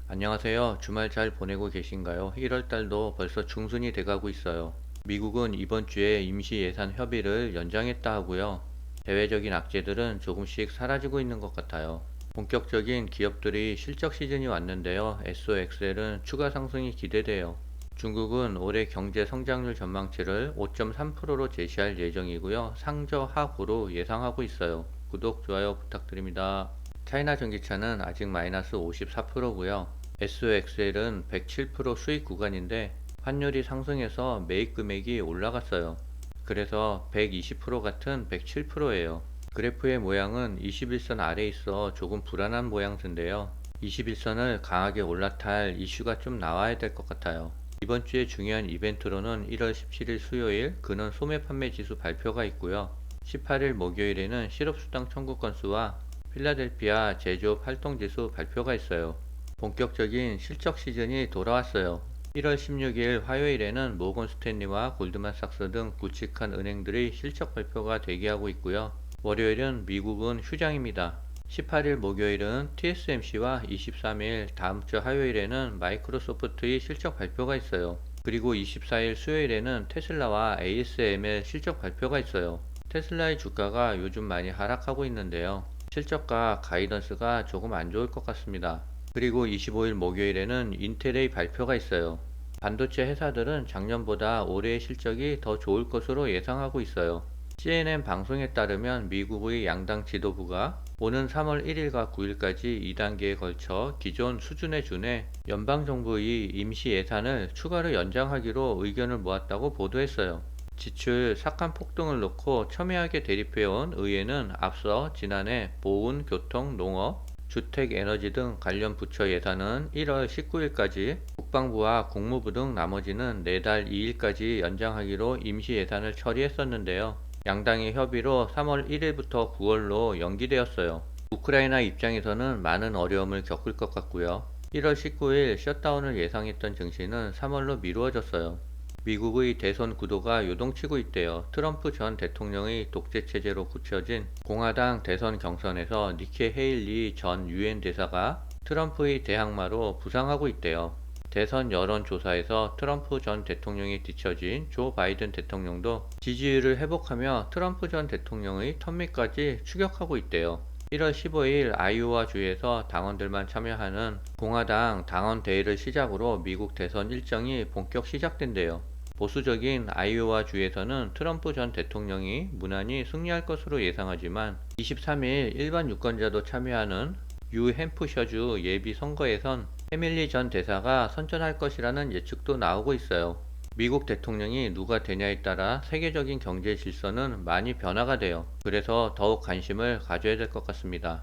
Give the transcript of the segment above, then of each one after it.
안녕하세요. 주말 잘 보내고 계신가요? 1월 달도 벌써 중순이 돼가고 있어요. 미국은 이번 주에 임시 예산 협의를 연장했다 하고요. 대외적인 악재들은 조금씩 사라지고 있는 것 같아요. 본격적인 기업들이 실적 시즌이 왔는데요. SOXL은 추가 상승이 기대돼요. 중국은 올해 경제 성장률 전망치를 5.3%로 제시할 예정이고요. 상저 하구로 예상하고 있어요. 구독, 좋아요 부탁드립니다. 차이나 전기차는 아직 마이너스 54%고요. SOXL은 107% 수익 구간인데 환율이 상승해서 매입 금액이 올라갔어요. 그래서 120% 같은 107%예요. 그래프의 모양은 21선 아래에 있어 조금 불안한 모양새인데요. 21선을 강하게 올라탈 이슈가 좀 나와야 될 것 같아요. 이번 주에 중요한 이벤트로는 1월 17일 수요일 근원 소매 판매 지수 발표가 있고요. 18일 목요일에는 실업수당 청구 건수와 필라델피아 제조업 활동지수 발표가 있어요. 본격적인 실적 시즌이 돌아왔어요. 1월 16일 화요일에는 모건 스탠리와 골드만삭스 등 굵직한 은행들의 실적 발표가 대기하고 있고요. 월요일은 미국은 휴장입니다. 18일 목요일은 TSMC와 23일 다음 주 화요일에는 마이크로소프트의 실적 발표가 있어요. 그리고 24일 수요일에는 테슬라와 ASML 실적 발표가 있어요. 테슬라의 주가가 요즘 많이 하락하고 있는데요. 실적과 가이던스가 조금 안 좋을 것 같습니다. 그리고 25일 목요일에는 인텔의 발표가 있어요. 반도체 회사들은 작년보다 올해의 실적이 더 좋을 것으로 예상하고 있어요. CNN 방송에 따르면 미국의 양당 지도부가 오는 3월 1일과 9일까지 2단계에 걸쳐 기존 수준에 준해 연방정부의 임시 예산을 추가로 연장하기로 의견을 모았다고 보도했어요. 지출 삭감 폭등을 놓고 첨예하게 대립해온 의회는 앞서 지난해 보훈, 교통, 농업, 주택, 에너지 등 관련 부처 예산은 1월 19일까지, 국방부와 국무부 등 나머지는 내달 2일까지 연장하기로 임시 예산을 처리했었는데요. 양당의 협의로 3월 1일부터 9월로 연기되었어요. 우크라이나 입장에서는 많은 어려움을 겪을 것 같고요. 1월 19일 셧다운을 예상했던 증시는 3월로 미루어졌어요. 미국의 대선 구도가 요동치고 있대요. 트럼프 전 대통령의 독재 체제로 굳혀진 공화당 대선 경선에서 니키 헤일리 전 유엔 대사가 트럼프의 대항마로 부상하고 있대요. 대선 여론조사에서 트럼프 전 대통령이 뒤처진 조 바이든 대통령도 지지율을 회복하며 트럼프 전 대통령의 턴미까지 추격하고 있대요. 1월 15일 아이오와 주에서 당원들만 참여하는 공화당 당원대회를 시작으로 미국 대선 일정이 본격 시작된대요. 보수적인 아이오와 주에서는 트럼프 전 대통령이 무난히 승리할 것으로 예상하지만 23일 일반 유권자도 참여하는 뉴햄프셔주 예비 선거에선 해밀리 전 대사가 선전할 것이라는 예측도 나오고 있어요. 미국 대통령이 누가 되냐에 따라 세계적인 경제 질서는 많이 변화가 돼요. 그래서 더욱 관심을 가져야 될 것 같습니다.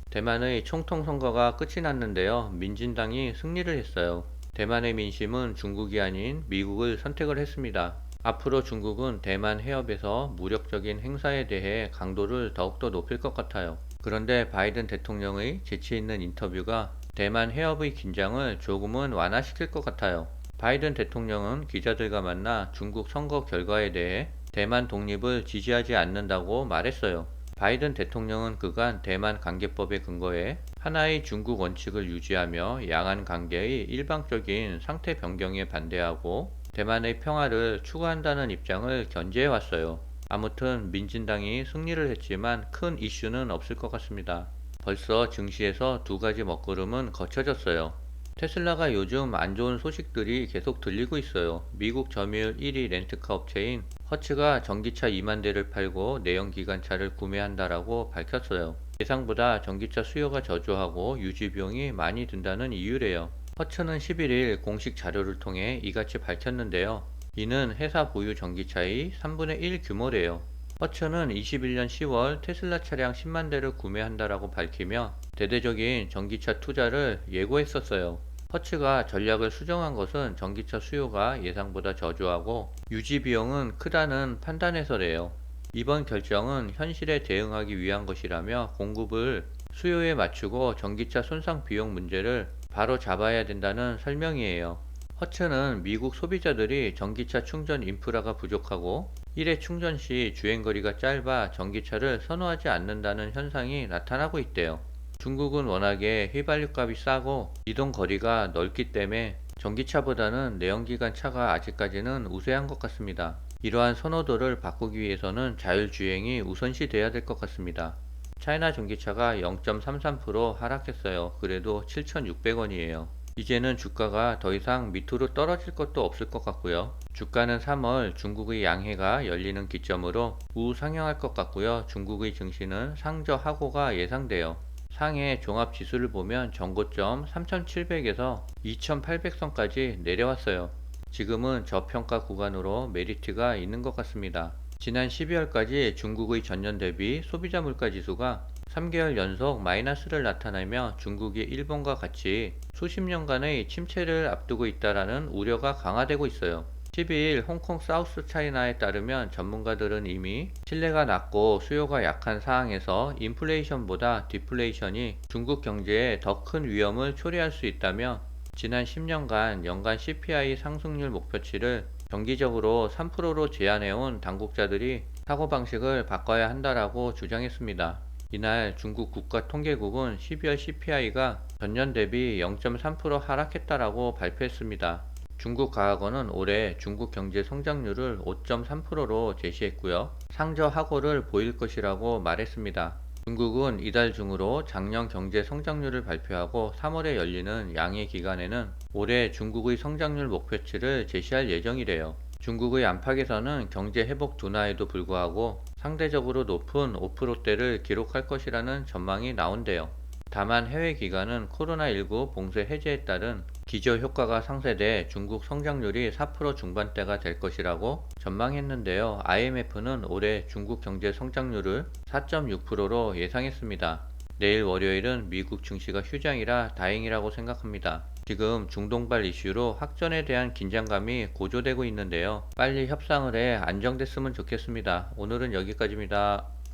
대만의 총통 선거가 끝이 났는데요. 민진당이 승리를 했어요. 대만의 민심은 중국이 아닌 미국을 선택을 했습니다. 앞으로 중국은 대만 해협에서 무력적인 행사에 대해 강도를 더욱더 높일 것 같아요. 그런데 바이든 대통령의 재치 있는 인터뷰가 대만 해협의 긴장을 조금은 완화시킬 것 같아요. 바이든 대통령은 기자들과 만나 중국 선거 결과에 대해 대만 독립을 지지하지 않는다고 말했어요. 바이든 대통령은 그간 대만 관계법에 근거해 하나의 중국 원칙을 유지하며 양안 관계의 일방적인 상태 변경에 반대하고 대만의 평화를 추구한다는 입장을 견지해 왔어요. 아무튼 민진당이 승리를 했지만 큰 이슈는 없을 것 같습니다. 벌써 증시에서 두 가지 먹구름은 거쳐졌어요. 테슬라가 요즘 안 좋은 소식들이 계속 들리고 있어요. 미국 점유율 1위 렌트카 업체인 허츠가 전기차 2만 대를 팔고 내연기관차를 구매한다라고 밝혔어요. 예상보다 전기차 수요가 저조하고 유지 비용이 많이 든다는 이유래요. 허츠는 11일 공식 자료를 통해 이같이 밝혔는데요. 이는 회사 보유 전기차의 3분의 1 규모래요. 허츠는 21년 10월 테슬라 차량 10만 대를 구매한다라고 밝히며 대대적인 전기차 투자를 예고했었어요. 허츠가 전략을 수정한 것은 전기차 수요가 예상보다 저조하고 유지 비용은 크다는 판단에서래요. 이번 결정은 현실에 대응하기 위한 것이라며 공급을 수요에 맞추고 전기차 손상 비용 문제를 바로 잡아야 된다는 설명이에요. 허츠는 미국 소비자들이 전기차 충전 인프라가 부족하고 일회 충전 시 주행거리가 짧아 전기차를 선호하지 않는다는 현상이 나타나고 있대요. 중국은 워낙에 휘발유값이 싸고 이동 거리가 넓기 때문에 전기차보다는 내연기관 차가 아직까지는 우세한 것 같습니다. 이러한 선호도를 바꾸기 위해서는 자율주행이 우선시 돼야 될 것 같습니다. 차이나 전기차가 0.33% 하락했어요. 그래도 7,600원이에요. 이제는 주가가 더 이상 밑으로 떨어질 것도 없을 것 같고요. 주가는 3월 중국의 양해가 열리는 기점으로 우상향할 것 같고요. 중국의 증시는 상저하고가 예상돼요. 상해 종합 지수를 보면 전고점 3,700에서 2,800선까지 내려왔어요. 지금은 저평가 구간으로 메리트가 있는 것 같습니다. 지난 12월까지 중국의 전년 대비 소비자 물가 지수가 3개월 연속 마이너스를 나타내며 중국이 일본과 같이 수십 년간의 침체를 앞두고 있다는 우려가 강화되고 있어요. 12일 홍콩 사우스 차이나에 따르면 전문가들은 이미 신뢰가 낮고 수요가 약한 상황에서 인플레이션보다 디플레이션이 중국 경제에 더 큰 위험을 초래할 수 있다며 지난 10년간 연간 CPI 상승률 목표치를 정기적으로 3%로 제한해온 당국자들이 사고방식을 바꿔야 한다라고 주장했습니다. 이날 중국 국가통계국은 12월 CPI가 전년 대비 0.3% 하락했다라고 발표했습니다. 중국 가학원은 올해 중국 경제 성장률을 5.3%로 제시했고요. 상저하고를 보일 것이라고 말했습니다. 중국은 이달 중으로 작년 경제 성장률을 발표하고 3월에 열리는 양회 기간에는 올해 중국의 성장률 목표치를 제시할 예정이래요. 중국의 안팎에서는 경제 회복 둔화에도 불구하고 상대적으로 높은 5%대를 기록할 것이라는 전망이 나온대요. 다만 해외 기관은 코로나19 봉쇄 해제에 따른 기저 효과가 상쇄돼 중국 성장률이 4% 중반대가 될 것이라고 전망했는데요. IMF는 올해 중국 경제 성장률을 4.6%로 예상했습니다. 내일 월요일은 미국 증시가 휴장이라 다행이라고 생각합니다. 지금 중동발 이슈로 확전에 대한 긴장감이 고조되고 있는데요. 빨리 협상을 해 안정됐으면 좋겠습니다. 오늘은 여기까지입니다.